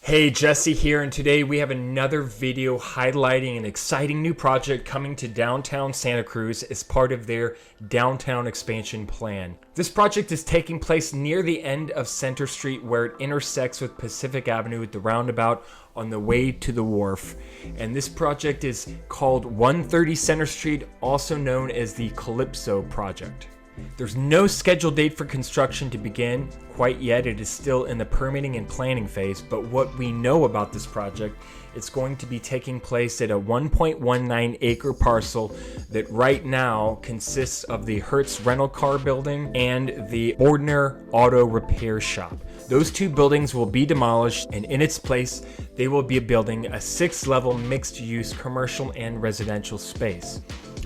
Hey, Jesse here, and today we have another video highlighting an exciting new project coming to downtown Santa Cruz as part of their downtown expansion plan. This project is taking place near the end of Center Street where it intersects with Pacific Avenue at the roundabout on the way to the wharf. And this project is called 130 Center Street, also known as the Calypso Project. There's no scheduled date for construction to begin quite yet. It is still in the permitting and planning phase, but what we know about this project, it's going to be taking place at a 1.19 acre parcel that right now consists of the Hertz rental car building and the Ordner auto repair shop. Those two buildings will be demolished, and in its place, they will be building a 6-level mixed-use commercial and residential space.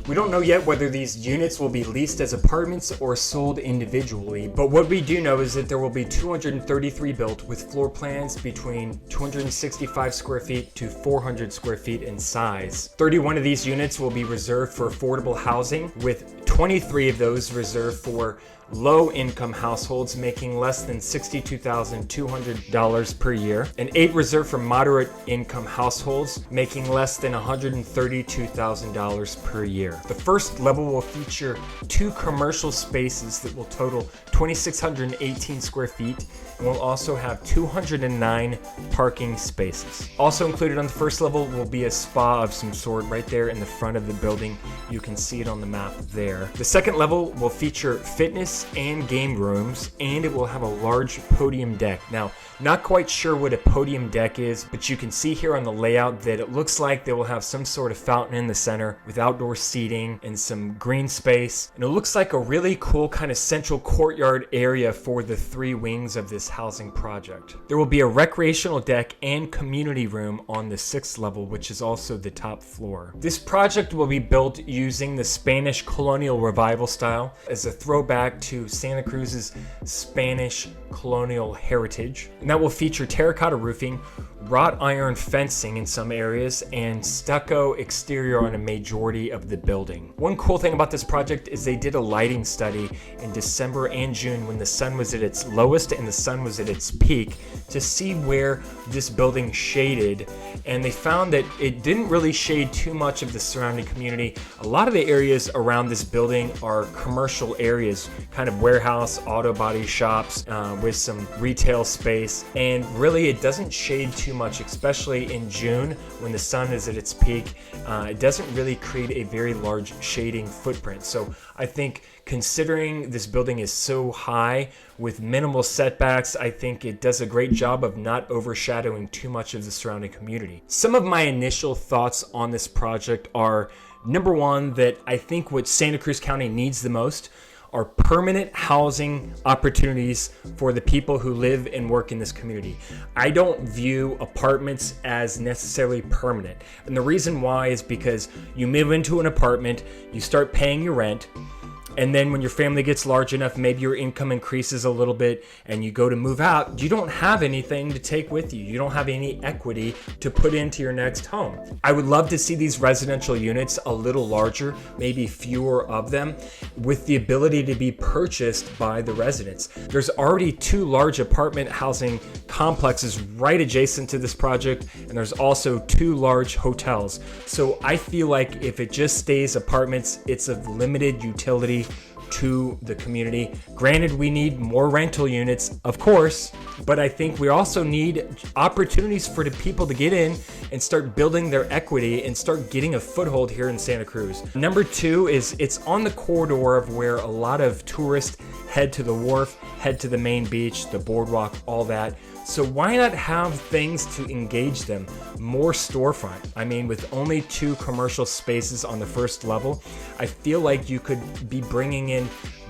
We don't know yet whether these units will be leased as apartments or sold individually, but what we do know is that there will be 233 built with floor plans between 265 square feet to 400 square feet in size. 31 of these units will be reserved for affordable housing, with 23 of those reserved for low-income households making less than $62,200 per year, and 8 reserved for moderate-income households making less than $132,000 per year. The first level will feature 2 commercial spaces that will total 2,618 square feet and will also have 209 parking spaces. Also included on the first level will be a spa of some sort right there in the front of the building. You can see it on the map there. The second level will feature fitness and game rooms, and it will have a large podium deck. Now, not quite sure what a podium deck is, but you can see here on the layout that it looks like they will have some sort of fountain in the center with outdoor seating and some green space. And it looks like a really cool kind of central courtyard area for the 3 wings of this housing project. There will be a recreational deck and community room on the 6th level, which is also the top floor. This project will be built using the Spanish colonial revival style as a throwback to Santa Cruz's Spanish colonial heritage. And that will feature terracotta roofing, wrought iron fencing in some areas, and stucco exterior on a majority of the building. One cool thing about this project is they did a lighting study in December and June when the sun was at its lowest and the sun was at its peak to see where this building shaded, and they found that it didn't really shade too much of the surrounding community. A lot of the areas around this building are commercial areas, kind of warehouse, auto body shops with some retail space, and really it doesn't shade too much, especially in June when the sun is at its peak. It doesn't really create a very large shading footprint. So I think considering this building is so high with minimal setbacks, I think it does a great job of not overshadowing too much of the surrounding community. Some of my initial thoughts on this project are, number one, that I think what Santa Cruz County needs the most are permanent housing opportunities for the people who live and work in this community. I don't view apartments as necessarily permanent. And the reason why is because you move into an apartment, you start paying your rent, and then when your family gets large enough, maybe your income increases a little bit and you go to move out, you don't have anything to take with you. You don't have any equity to put into your next home. I would love to see these residential units a little larger, maybe fewer of them, with the ability to be purchased by the residents. There's already 2 large apartment housing complexes right adjacent to this project, and there's also 2 large hotels. So I feel like if it just stays apartments, it's of limited utility to the community. Granted, we need more rental units, of course, but I think we also need opportunities for the people to get in and start building their equity and start getting a foothold here in Santa Cruz. Number 2 is it's on the corridor of where a lot of tourists head to the wharf, head to the main beach, the boardwalk, all that. So why not have things to engage them? More storefront. I mean, with only 2 commercial spaces on the first level, I feel like you could be bringing in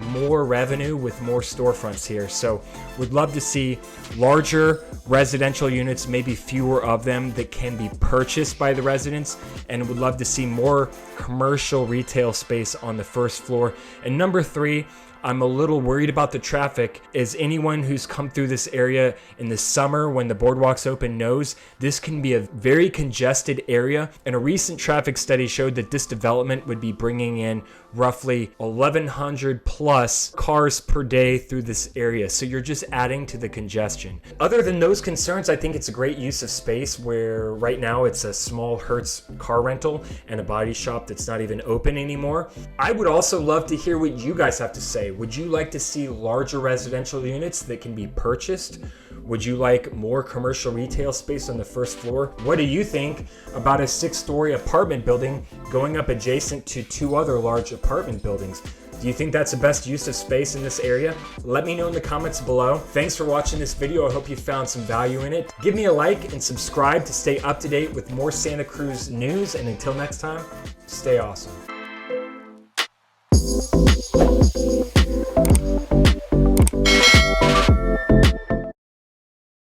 more revenue with more storefronts here. So would love to see larger residential units, maybe fewer of them that can be purchased by the residents, and would love to see more commercial retail space on the first floor. And number 3, I'm a little worried about the traffic. As anyone who's come through this area in the summer when the boardwalk's open knows, this can be a very congested area, and a recent traffic study showed that this development would be bringing in roughly 1,100 plus cars per day through this area. So you're just adding to the congestion. Other than those concerns, I think it's a great use of space where right now it's a small Hertz car rental and a body shop that's not even open anymore. I would also love to hear what you guys have to say. Would you like to see larger residential units that can be purchased? Would you like more commercial retail space on the first floor? What do you think about a 6-story apartment building going up adjacent to 2 other large apartment buildings? Do you think that's the best use of space in this area? Let me know in the comments below. Thanks for watching this video. I hope you found some value in it. Give me a like and subscribe to stay up to date with more Santa Cruz news. And until next time, stay awesome.